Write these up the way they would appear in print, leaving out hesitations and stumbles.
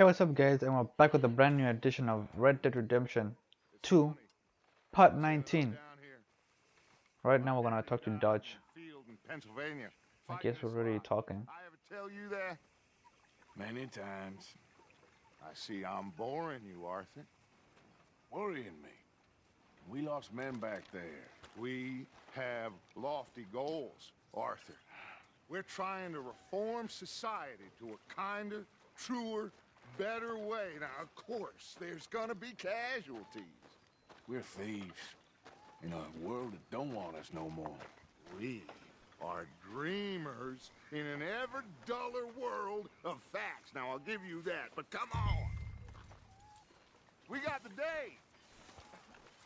Hey, what's up guys, and we're back with a brand new edition of Red Dead Redemption 2, Part 19. Right now we're gonna talk to Dodge. I guess we're really talking. I ever tell you that? Many times. I see I'm boring you, Arthur. Worrying me. We lost men back there. We have lofty goals, Arthur. We're trying to reform society to a kinder, truer, better way. Now, of course, there's gonna be casualties. We're thieves in a world that don't want us no more. We are dreamers in an ever duller world of facts. Now, I'll give you that, but come on. We got the day.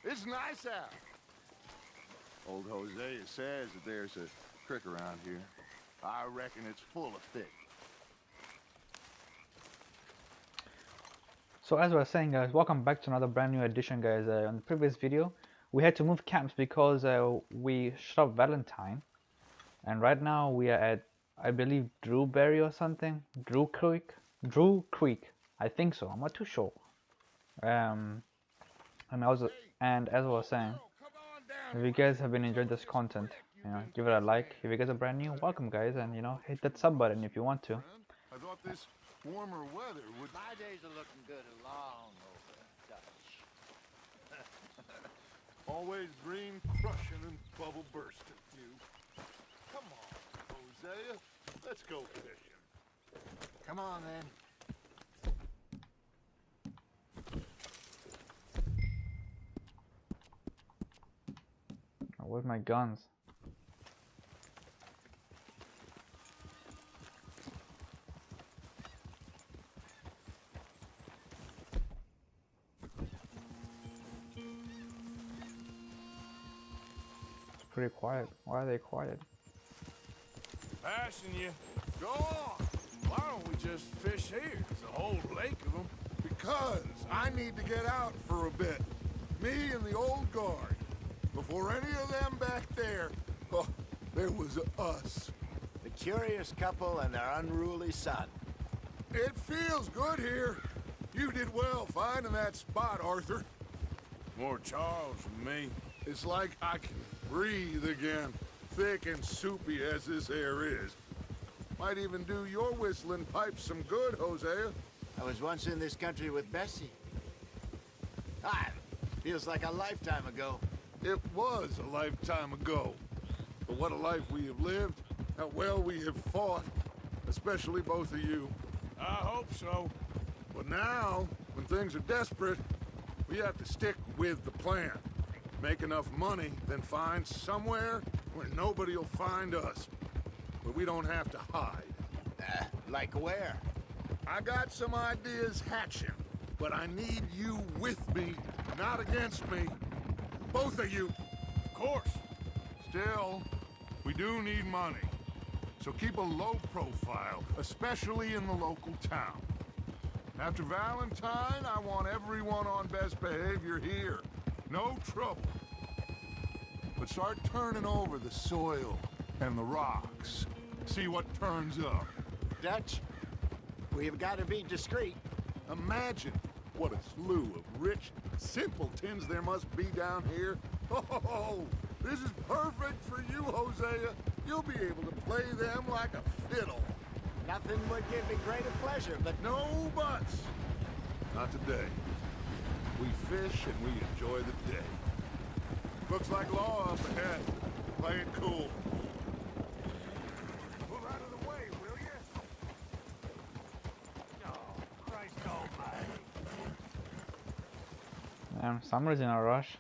It's nice out. Old Hosea says that there's a creek around here. I reckon it's full of fish. So as I was saying guys, welcome back to another brand new edition guys. On the previous video we had to move camps because we shot up Valentine, and right now we are at, I believe, Drewberry or something. Drew Creek, I think so, I'm not too sure. And as I was saying, if you guys have been enjoying this content, give it a like. If you guys are brand new, welcome guys, and hit that sub button if you want to. I thought this warmer weather would... My days are looking good along over Dutch. Always dream crushing and bubble bursting, you. Come on, Hosea. Let's go fishing. Come on, then. Oh, where's my guns? Pretty quiet. Why are they quiet? Passing you. Go on. Why don't we just fish here? There's a whole lake of them. Because I need to get out for a bit. Me and the old guard. Before any of them back there, oh, there was us. The curious couple and their unruly son. It feels good here. You did well finding that spot, Arthur. More Charles than me. It's like I can breathe again, thick and soupy as this air is. Might even do your whistling pipes some good, Hosea. I was once in this country with Bessie. Feels like a lifetime ago. It was a lifetime ago. But what a life we have lived, how well we have fought, especially both of you. I hope so. But now, when things are desperate, we have to stick with the plan. Make enough money, then find somewhere where nobody will find us. Where we don't have to hide. Like where? I got some ideas hatching, but I need you with me, not against me. Both of you. Of course. Still, we do need money. So keep a low profile, especially in the local town. After Valentine, I want everyone on best behavior here. No trouble. But start turning over the soil and the rocks. See what turns up. Dutch, we've got to be discreet. Imagine what a slew of rich simpletons there must be down here. Oh, this is perfect for you, Hosea. You'll be able to play them like a fiddle. Nothing would give me greater pleasure, but No buts. Not today. We fish and we enjoy the day. Looks like law up ahead. Play it cool. Move out of the way, will you? Oh, Christ almighty. Man, summer's in a rush.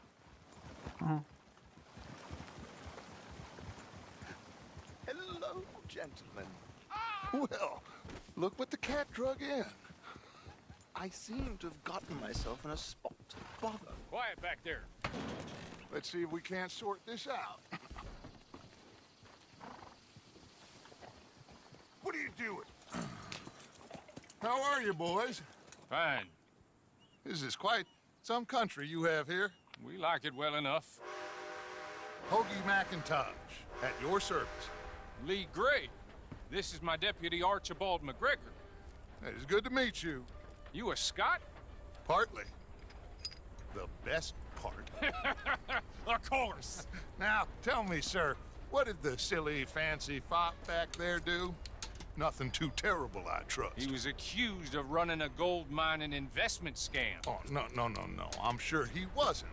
Hello, gentlemen. Well, look what the cat drug in. I seem to have gotten myself in a spot. Bother. Quiet back there. Let's see if we can't sort this out. What are you doing? How are you, boys? Fine. This is quite some country you have here. We like it well enough. Hoagie McIntosh, at your service. Lee Gray. This is my deputy, Archibald McGregor. It is good to meet you. You a Scot? Partly. The best part. Of course. Now, tell me, sir, what did the silly, fancy fop back there do? Nothing too terrible, I trust. He was accused of running a gold mining investment scam. Oh, no. I'm sure he wasn't.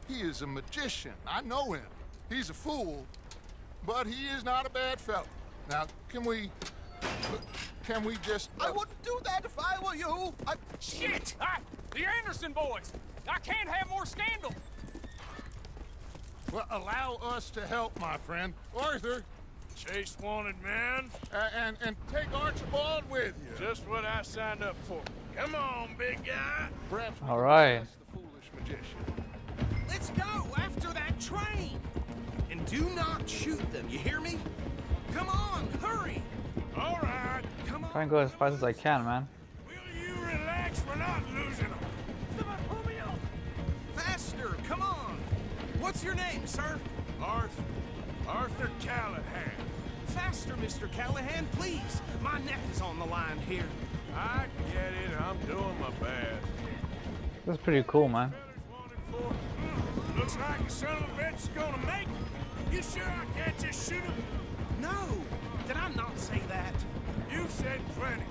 He is a magician. I know him. He's a fool, but he is not a bad fellow. Now, can we just... I wouldn't do that if I were you. Shit! The Anderson boys! I can't have more scandal! Well, allow us to help, my friend. Arthur, Chase wanted man. and take Archibald with you. Just what I signed up for. Come on, big guy. Perhaps we All can right. discuss the foolish magician. Let's go after that train. And do not shoot them, you hear me? Come on, hurry. All right. Come on. Try and go as fast as I can, man. Will you relax? We're not losing them. Come on, pull me up. Faster, come on. What's your name, sir? Arthur Callahan. Faster, Mr. Callahan, please. My neck is on the line here. I get it. I'm doing my best. This is pretty cool, man. Looks like the son of a bitch is gonna make it. You sure I can't just shoot him? No, did I not say that? You said plenty.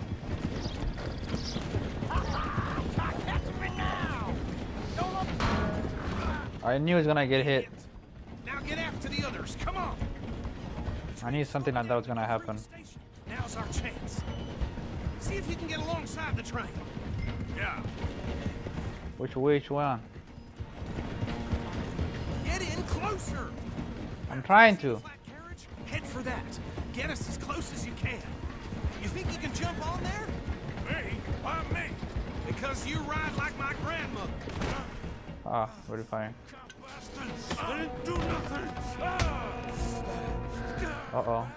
Catch me now! I knew he was gonna get hit. Now get after the others, come on! I knew something like that was gonna happen. Now's our chance. See if you can get alongside the train. Yeah. Which one? Get in closer! I'm trying to. Flat carriage? Head for that. Get us as close as you can. You think you can jump on there? Me? Why me? Because you ride like my grandmother. Ah, very fine. I didn't do nothing. Uh-oh.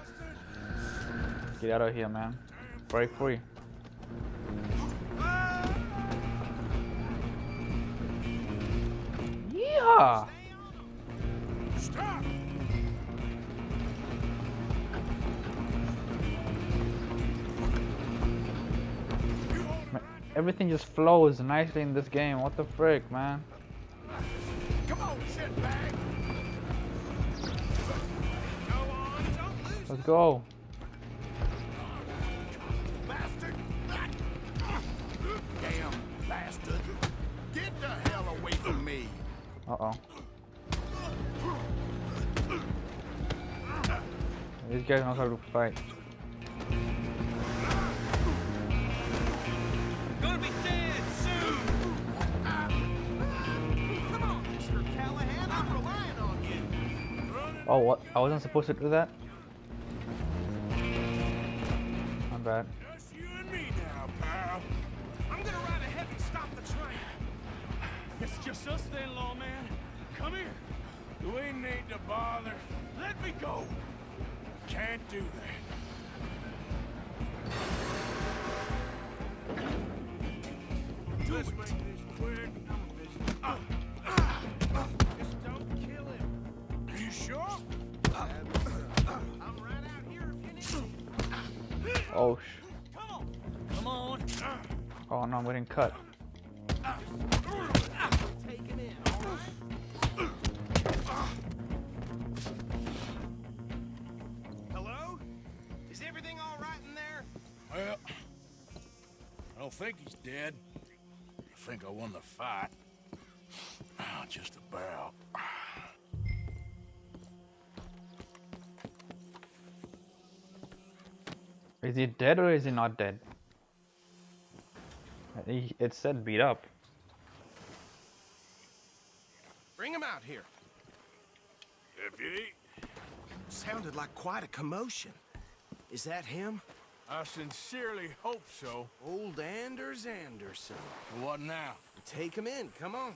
Get out of here, man. Break free. Yeah. Stop. Everything just flows nicely in this game. What the frick, man? Come on, shitbag. Go on, don't lose. Let's go. Bastard! Damn bastard! Get the hell away from me! Uh-oh. These guys know how to fight. Gonna be dead soon. Come on, Mr. Callahan, I'm relying on you. Oh, what? I wasn't supposed to do that? My bad. Just you and me now, pal. I'm gonna ride ahead and stop the train. It's just us then, lawman. Come here. Do we need to bother? Let me go. Can't do that. Let's make this quick. Just don't kill him. You sure? I'm right out here if you need me. Oh, Come on. Come on. oh no, I'm getting cut. Take him in, all right? Hello? Is everything all right in there? Well, I don't think he's dead. I think I won the fight. Just about. Is he dead or is he not dead? It said beat up. Bring him out here. Deputy, Sounded like quite a commotion. Is that him? I sincerely hope so. Old Anders Anderson. What now? Take him in, come on.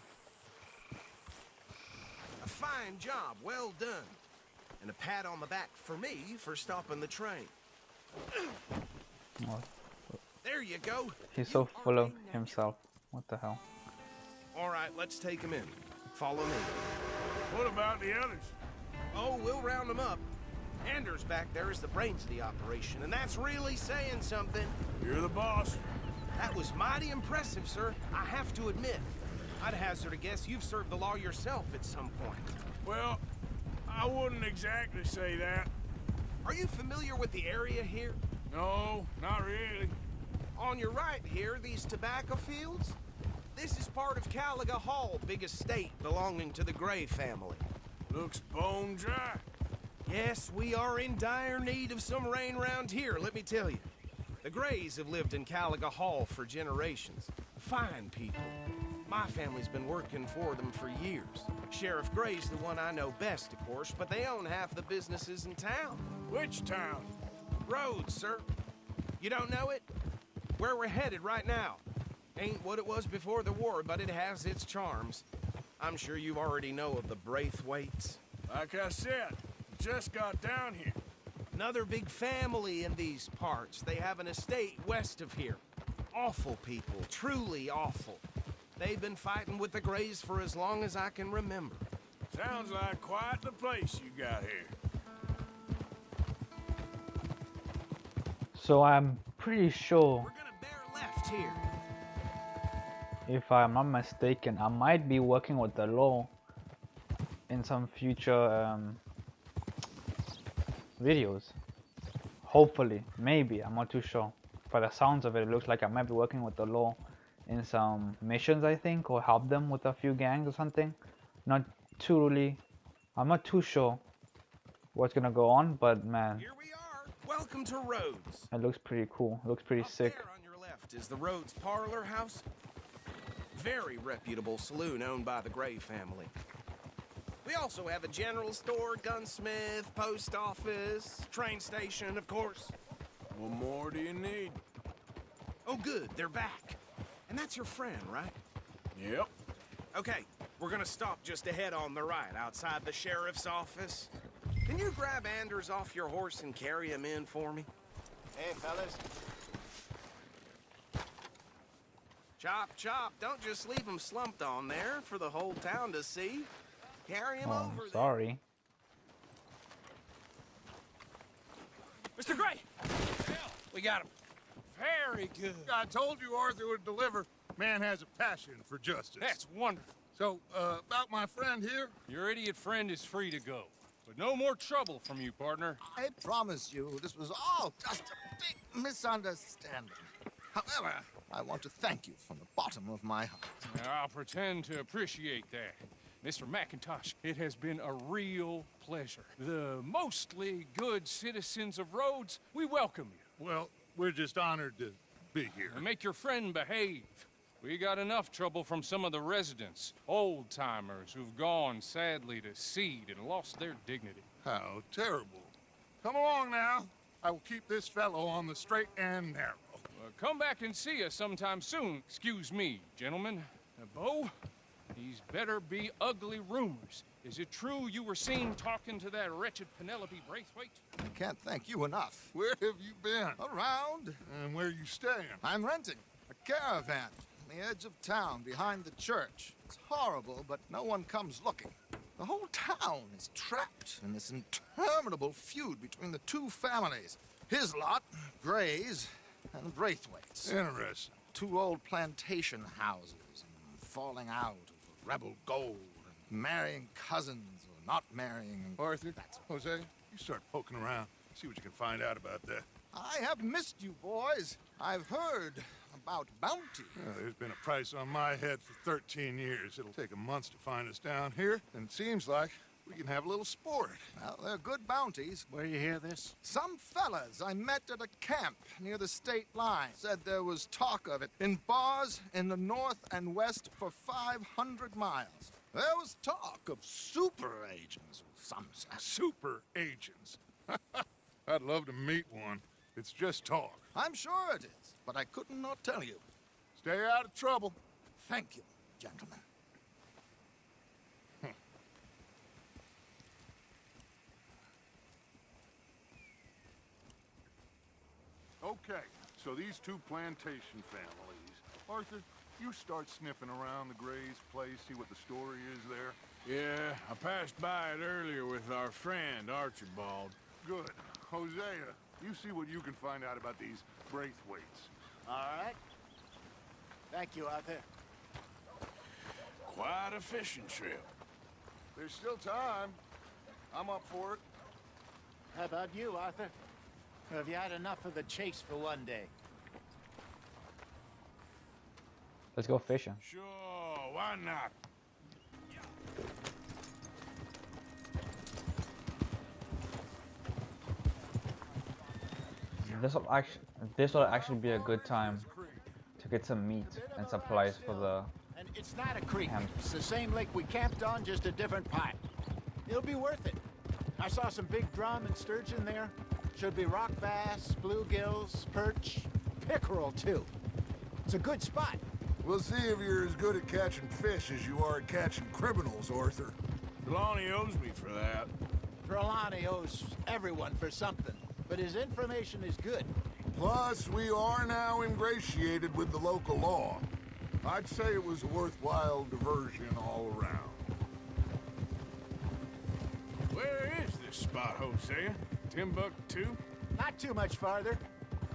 A fine job, well done. And a pat on the back for me for stopping the train. Oh, There you go. he's so full of himself. What the hell? All right, let's take him in. Follow me. What about the others? Oh, we'll round them up. Anders back there is the brains of the operation, and that's really saying something. You're the boss. That was mighty impressive, sir. I have to admit. I'd hazard a guess you've served the law yourself at some point. Well, I wouldn't exactly say that. Are you familiar with the area here? No, not really. On your right here, these tobacco fields? This is part of Caliga Hall, big estate belonging to the Gray family. Looks bone dry. Yes, we are in dire need of some rain round here, let me tell you. The Grays have lived in Caliga Hall for generations. Fine people. My family's been working for them for years. Sheriff Gray's the one I know best, of course, but they own half the businesses in town. Which town? Rhodes, sir. You don't know it? Where we're headed right now. Ain't what it was before the war, but it has its charms. I'm sure you already know of the Braithwaites. Like I said, just got down here. Another big family in these parts. They have an estate west of here. Awful people, truly awful. They've been fighting with the Grays for as long as I can remember. Sounds like quite the place you got here. So I'm pretty sure, We're gonna bear left here. if I'm not mistaken, I might be working with the law in some future videos. Hopefully, maybe, I'm not too sure. By the sounds of it, it looks like I might be working with the law in some missions, I think, or help them with a few gangs or something. I'm not too sure what's gonna go on, but man, Here we are. Welcome to Rhodes. it looks pretty cool. It looks pretty Up sick. there on your left is the Rhodes Parlor House. Very reputable saloon owned by the Gray family. We also have a general store, gunsmith, post office, train station, of course. What more do you need? Oh, good, they're back. And that's your friend, right? Yep. Okay, we're gonna stop just ahead on the right, outside the sheriff's office. Can you grab Anders off your horse and carry him in for me? Hey, fellas. Chop, chop, don't just leave him slumped on there for the whole town to see. Carry him Oh, over sorry. Mr. Gray! We got him. Very good. I told you Arthur would deliver. Man has a passion for justice. That's wonderful. So, about my friend here? Your idiot friend is free to go. But no more trouble from you, partner. I promise you, this was all just a big misunderstanding. However, I want to thank you from the bottom of my heart. I'll pretend to appreciate that. Mr. McIntosh, it has been a real pleasure. The mostly good citizens of Rhodes, we welcome you. Well, we're just honored to be here. And make your friend behave. We got enough trouble from some of the residents, old-timers who've gone, sadly, to seed and lost their dignity. How terrible. Come along now. I will keep this fellow on the straight and narrow. Come back and see us sometime soon. Excuse me, gentlemen. Bo, these better be ugly rumors. Is it true you were seen talking to that wretched Penelope Braithwaite? I can't thank you enough. Where have you been? Around, And where you staying? I'm renting a caravan on the edge of town behind the church. It's horrible, but no one comes looking. The whole town is trapped in this interminable feud between the two families. His lot, Gray's, and Braithwaite's. Interesting. Two old plantation houses, and falling out of rebel gold, and marrying cousins or not marrying. Arthur, Jose, you start poking around. See what you can find out about that. I have missed you, boys. I've heard about bounty. There's been a price on my head for 13 years. It'll take a month to find us down here, and it seems like we can have a little sport. Well, they're good bounties. Where you hear this? Some fellas I met at a camp near the state line said there was talk of it in bars in the north and west for 500 miles. There was talk of super agents, some said. Super agents. I'd love to meet one. It's just talk. I'm sure it is, but I couldn't not tell you. Stay out of trouble. Thank you, gentlemen. Okay, so these two plantation families. Arthur, you start sniffing around the Gray's place, see what the story is there. Yeah, I passed by it earlier with our friend, Archibald. Good. Hosea, you see what you can find out about these Braithwaites. All right. Thank you, Arthur. Quite a fishing trip. There's still time. I'm up for it. How about you, Arthur? Or have you had enough of the chase for one day? Let's go fishing. Sure, why not? This will actually be a good time to get some meat and supplies for the And it's not a creek. camp. It's the same lake we camped on, just a different part. It'll be worth it. I saw some big drum and sturgeon there. Should be rock bass, bluegills, perch, pickerel too. It's a good spot. We'll see if you're as good at catching fish as you are at catching criminals, Arthur. Trelawney owes me for that. Trelawney owes everyone for something, but his information is good. Plus, we are now ingratiated with the local law. I'd say it was a worthwhile diversion all around. Where is this spot, Hosea? Timbuktu? Not too much farther.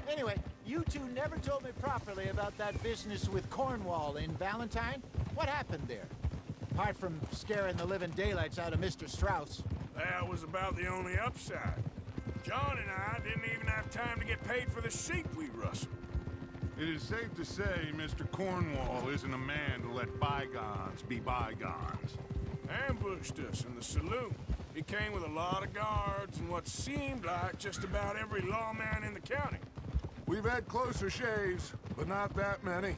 Anyway, you two never told me properly about that business with Cornwall in Valentine. What happened there? Apart from scaring the living daylights out of Mr. Strauss. That was about the only upside. John and I didn't even have time to get paid for the sheep we rustled. It is safe to say Mr. Cornwall isn't a man to let bygones be bygones. Ambushed us in the saloon. He came with a lot of guards and what seemed like just about every lawman in the county. We've had closer shaves, but not that many.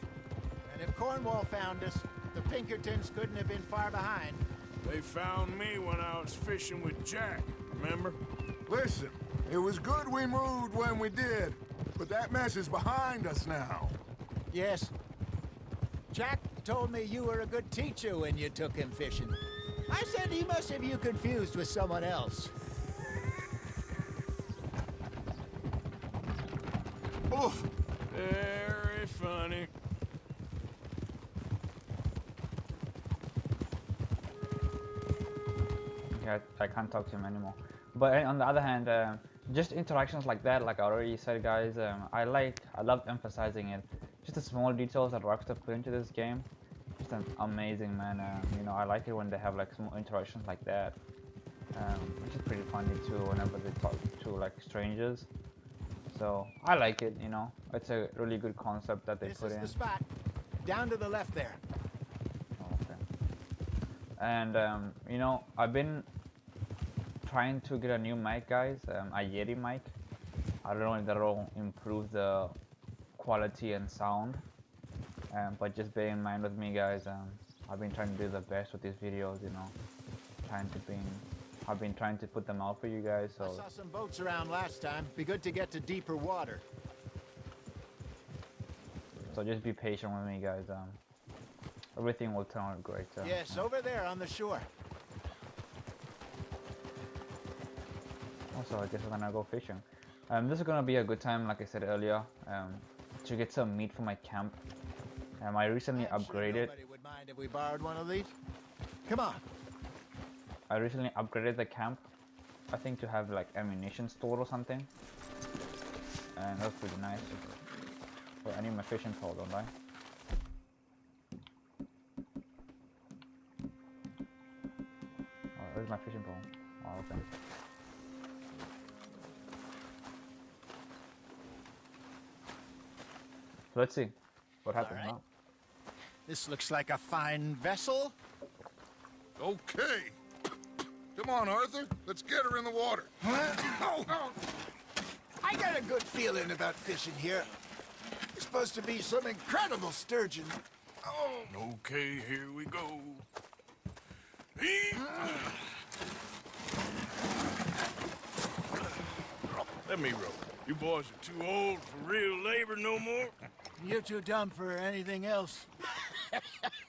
And if Cornwall found us, the Pinkertons couldn't have been far behind. They found me when I was fishing with Jack, remember? Listen, it was good we moved when we did, but that mess is behind us now. Yes. Jack told me you were a good teacher when you took him fishing. I said he must have you confused with someone else. Oof. Very funny. Yeah, I can't talk to him anymore. But on the other hand, just interactions like that, like I already said, guys, I love emphasizing it. Just the small details that Rockstar put into this game, just amazing, man. You know, I like it when they have like small interactions like that, which is pretty funny too. Whenever they talk to like strangers, so I like it. You know, it's a really good concept that they put in. This is the spot. Down to the left there. Okay. And you know, I've been trying to get a new mic, guys, a Yeti mic. I don't know if that'll improve the quality and sound, but just bear in mind with me, guys. I've been trying to do the best with these videos, you know, I've been trying to put them out for you guys. So I saw some boats around last time. Be good to get to deeper water. so just be patient with me, guys. Everything will turn out great. Yes, over there on the shore. Also, I guess we're gonna go fishing. This is gonna be a good time, like I said earlier, to get some meat for my camp. I recently upgraded. Nobody would mind if we borrowed one of these. Come on. I recently upgraded the camp, I think, to have like ammunition store or something, and that's pretty nice. But I need my fishing pole, don't I? Oh, where's my fishing pole? Oh, okay. So let's see what happens All right. now. This looks like a fine vessel. Okay. Come on, Arthur. Let's get her in the water. I got a good feeling about fishing here. It's supposed to be some incredible sturgeon. Oh, Okay, here we go. Let me row. You boys are too old for real labor no more. you're too dumb for anything else.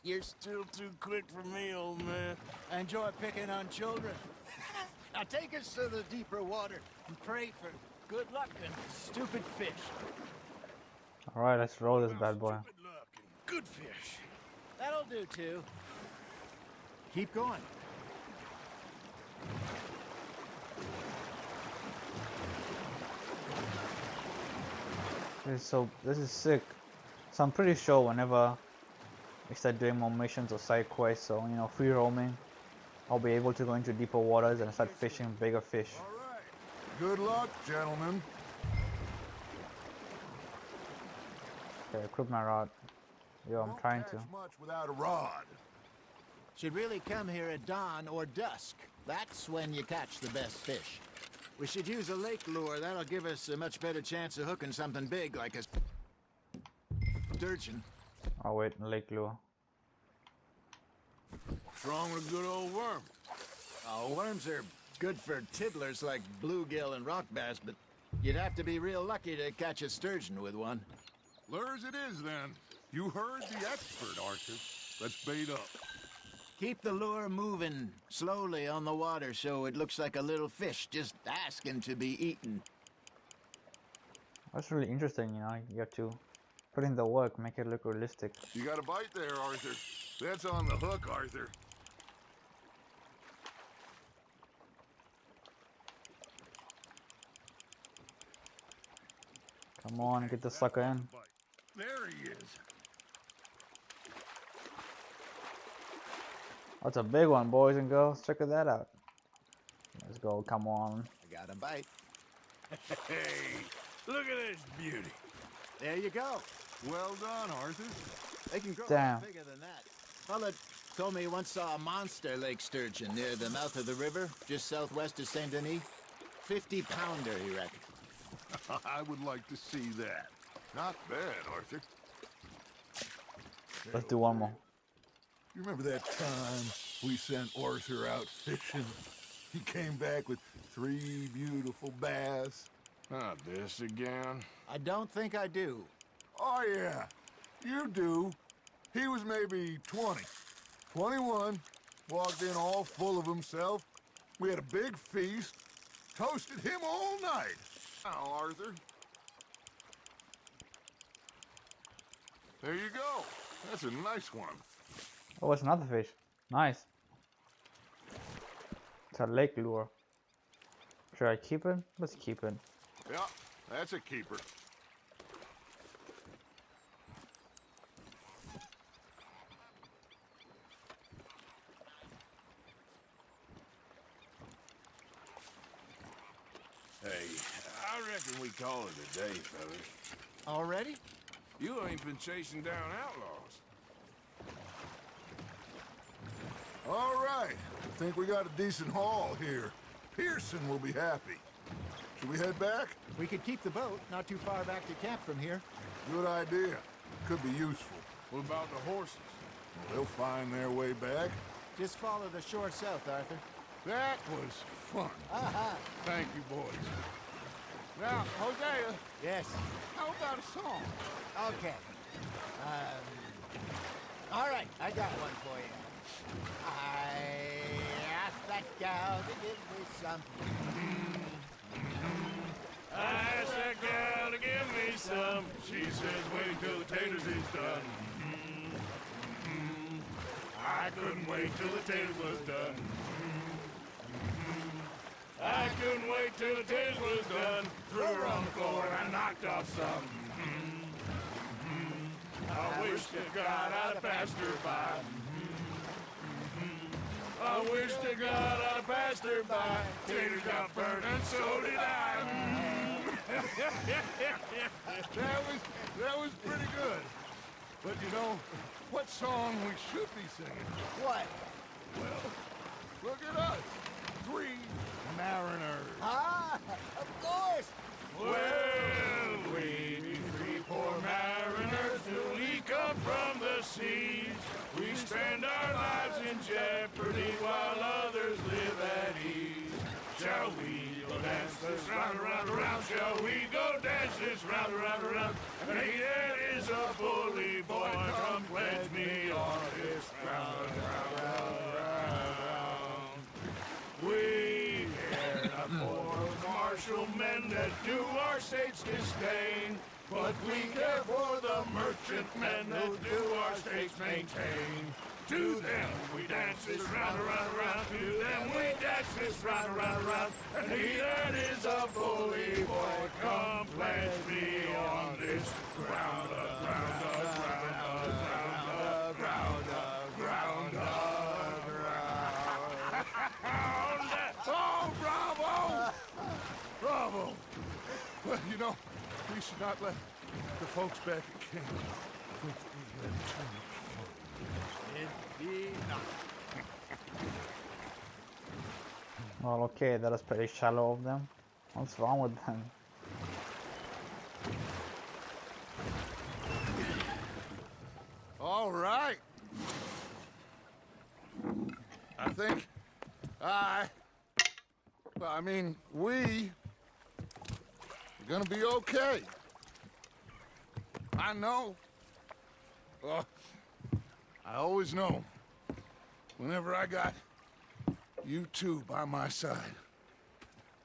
You're still too quick for me, old man. I enjoy picking on children. Now take us to the deeper water and pray for good luck and stupid fish. All right, let's roll this bad boy. Stupid luck and good fish. That'll do too. Keep going. This is sick. So I'm pretty sure whenever start doing more missions or side quests, so you know, free roaming. I'll be able to go into deeper waters and start fishing bigger fish. All right. Good luck, gentlemen. Okay, equip my rod. Yo, I'm trying to. Catch much without a rod. Should really come here at dawn or dusk. That's when you catch the best fish. We should use a lake lure. That'll give us a much better chance of hooking something big like a sturgeon. Oh wait, lake lure. What's wrong with a good old worm? Oh, worms are good for tiddlers like bluegill and rock bass, but you'd have to be real lucky to catch a sturgeon with one. Lures it is, then. You heard the expert, Arthur. Let's bait up. Keep the lure moving slowly on the water so it looks like a little fish just asking to be eaten. That's really interesting, you know, you have to put in the work, make it look realistic. You got a bite there, Arthur. That's on the hook, Arthur. Come on, get the sucker in. There he is. That's a big one, boys and girls. Check that out. Let's go, come on. I got a bite. Hey, look at this beauty. There you go. Well done, Arthur. They can grow a Damn. lot bigger than that. Fella told me he once saw a monster lake sturgeon near the mouth of the river, just southwest of Saint Denis. 50-pounder, he reckoned. I would like to see that. Not bad, Arthur. Let's do one more. You remember that time we sent Arthur out fishing? He came back with 3 beautiful bass. Not this again. I don't think I do. Oh, yeah. You do. He was maybe 20. 21. Walked in all full of himself. We had a big feast. Toasted him all night. Now, Arthur. There you go. That's a nice one. Oh, it's another fish. Nice. It's a lake lure. Should I keep it? Let's keep it. Yeah, that's a keeper. Hey, I reckon we call it a day, fellas. Already? You ain't been chasing down outlaws. All right. I think we got a decent haul here. Pearson will be happy. Should we head back? We could keep the boat not too far back to camp from here. Good idea. Could be useful. What about the horses? They'll find their way back. Just follow the shore south, Arthur. That was fun. Aha! Thank you, boys. Now, Hosea, Yes. how about a song? Okay. All right, I got one for you. I asked that gal to give me some. I asked that gal to give me some. She says, wait till the taters is done. I couldn't wait till the taters was done. I couldn't wait till the taters was done. Threw her on the floor and I knocked off some. I wish to God I'd have passed her by. I wish to God I'd have passed her by. Taters got burned and so did I. That was pretty good. But you know, what song we should be singing? What? Well, look at us. 3 mariners. Ah, of course. Well, we be 3 poor mariners till we come from the seas. We spend our lives in jeopardy while others live at ease. Shall we go dance this round, around, around? Shall we go dance this round, around, around? And he that is a bully boy, come pledge me on this round, round, round, round. We care not for martial men that do our state's disdain, but we care for the merchant men that do our states maintain. To them we dance this round, around, around. To them we dance this round, around, around. And he that is a bully boy, come pledge me on this ground, ground, ground, ground, ground. we should not let the folks back at camp think we had too much fun. It be not. Well, okay, that was pretty shallow of them. What's wrong with them? All right. I think we are gonna be okay. I know. I always know. Whenever I got you two by my side,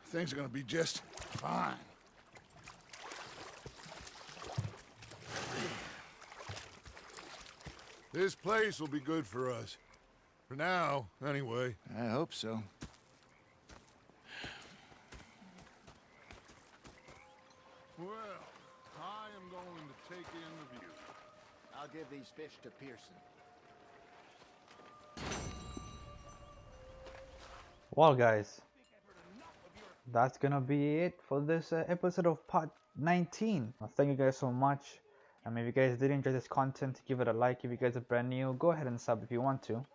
things are gonna be just fine. This place will be good for us. For now, anyway. I hope so. Well, I am going to take in the view. I'll give these fish to Pearson. Well, guys, that's gonna be it for this episode of part 19. Thank you guys so much. If you guys did enjoy this content, give it a like. If you guys are brand new, go ahead and sub if you want to.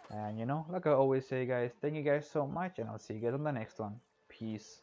And like I always say, guys, thank you guys so much, and I'll see you guys on the next one. Peace.